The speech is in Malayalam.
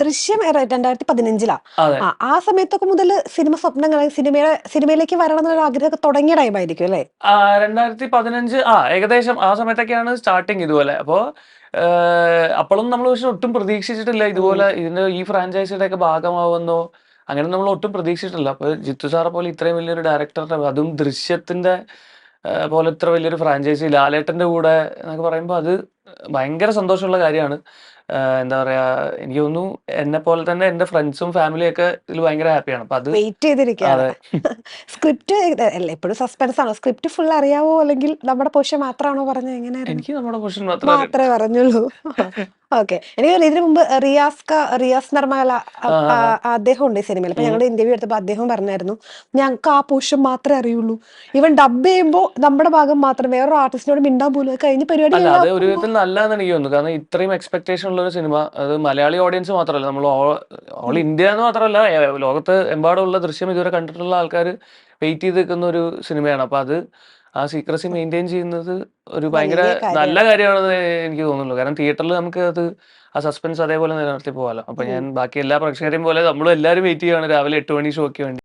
ദൃശ്യം 2015 അതെ. ആ സമയത്തൊക്കെ മുതൽ സിനിമ സ്വപ്നങ്ങൾ സിനിമയിലേക്ക് വരണം എന്നുള്ള ആഗ്രഹമൊക്കെ തുടങ്ങിയ ടൈമായിരിക്കും അല്ലേ? 2015 ഏകദേശം ആ സമയത്തൊക്കെയാണ് സ്റ്റാർട്ടിങ് ഇതുപോലെ. അപ്പോ അപ്പളും നമ്മൾ പക്ഷെ ഒട്ടും പ്രതീക്ഷിച്ചിട്ടില്ല ഇതുപോലെ ഇതിന്റെ ഈ ഫ്രാഞ്ചൈസിയുടെ ഒക്കെ ഭാഗമാവുമെന്നോ അങ്ങനെ നമ്മൾ ഒട്ടും പ്രതീക്ഷിച്ചിട്ടില്ല. അപ്പൊ ജിത്തു സാറെ പോലെ ഇത്രയും വലിയൊരു ഡയറക്ടറുടെ അതും ദൃശ്യത്തിന്റെ പോലെ ഇത്ര വലിയൊരു ഫ്രാഞ്ചൈസി ലാലേട്ടന്റെ കൂടെ എന്നൊക്കെ പറയുമ്പോൾ അത് ഭയങ്കര സന്തോഷമുള്ള കാര്യമാണ്. എന്താ പറയാ, എനിക്ക് തോന്നുന്നു എന്നെ പോലെ തന്നെ എന്റെ ഫ്രണ്ട്സും ഫാമിലിയും ഒക്കെ ഇതിൽ ഭയങ്കര ഹാപ്പിയാണ്. അപ്പൊ അത് വെയിറ്റ് ചെയ്തിരിക്കുകയാണ്. അതെ. സ്ക്രിപ്റ്റ് എപ്പോഴും സസ്പെൻസ് ആണോ? സ്ക്രിപ്റ്റ് ഫുൾ അറിയാവോ അല്ലെങ്കിൽ നമ്മുടെ പോഷൻ മാത്രമാണോ പറഞ്ഞത്? എങ്ങനെയായിരുന്നു? എനിക്ക് നമ്മുടെ ക്വസ്റ്റ്യൻ മാത്രമേ അറിയൂ. മാത്രമേ പറഞ്ഞുള്ളൂ. ഓക്കെ. എനിക്ക് തോന്നുന്നു ഇതിനു മുമ്പ് റിയാസ് നിർമ്മല ആ, ആ, ആ. അദ്ദേഹം ഉണ്ട് ഈ സിനിമയിൽ. അപ്പൊ ഉം. ഞങ്ങളുടെ ഇന്റർവ്യൂ എടുത്തപ്പോൾ അദ്ദേഹം പറഞ്ഞായിരുന്നു, ഞങ്ങൾക്ക് ആ പോഷൻ മാത്രമേ അറിയുള്ളൂ. ഇവൻ ഡബ് ചെയ്യുമ്പോൾ നമ്മുടെ ഭാഗം മാത്രം, വേറൊരു ആർട്ടിസ്റ്റിനോട് മിണ്ടാൻ പോലും കഴിഞ്ഞ പരിപാടി അല്ല, അത് ഒരു ഞങ്ങൾ വിധത്തിൽ നല്ലതെന്ന് എനിക്ക് തോന്നുന്നു. കാരണം ഇത്രയും എക്സ്പെക്ടേഷൻ ഉള്ള ഒരു സിനിമ, അത് മലയാളി ഓഡിയൻസ് മാത്രമല്ല, നമ്മൾ ഓൾ ഇന്ത്യ എന്ന് മാത്രമല്ല ലോകത്ത് എമ്പാടുള്ള ദൃശ്യം ഇതുവരെ കണ്ടിട്ടുള്ള ആൾക്കാർ വെയിറ്റ് ചെയ്ത് നിൽക്കുന്ന ഒരു സിനിമയാണ്. അപ്പൊ അത് ആ സീക്രസി മെയിൻറ്റെയിൻ ചെയ്യുന്നത് ഒരു ഭയങ്കര വലിയ നല്ല കാര്യമാണ്. കാര്യമാണെന്ന് എനിക്ക് തോന്നുന്നുള്ളൂ. കാരണം തിയേറ്ററിൽ നമുക്ക് അത് ആ സസ്പെൻസ് അതേപോലെ നിലനിർത്തി പോകാലോ. അപ്പൊ ഞാൻ ബാക്കി എല്ലാ പ്രേക്ഷകരെയും പോലെ നമ്മളും എല്ലാവരും വെയിറ്റ് ചെയ്യുകയാണ് രാവിലെ 8 മണി ഷോയ്ക്ക് വേണ്ടി.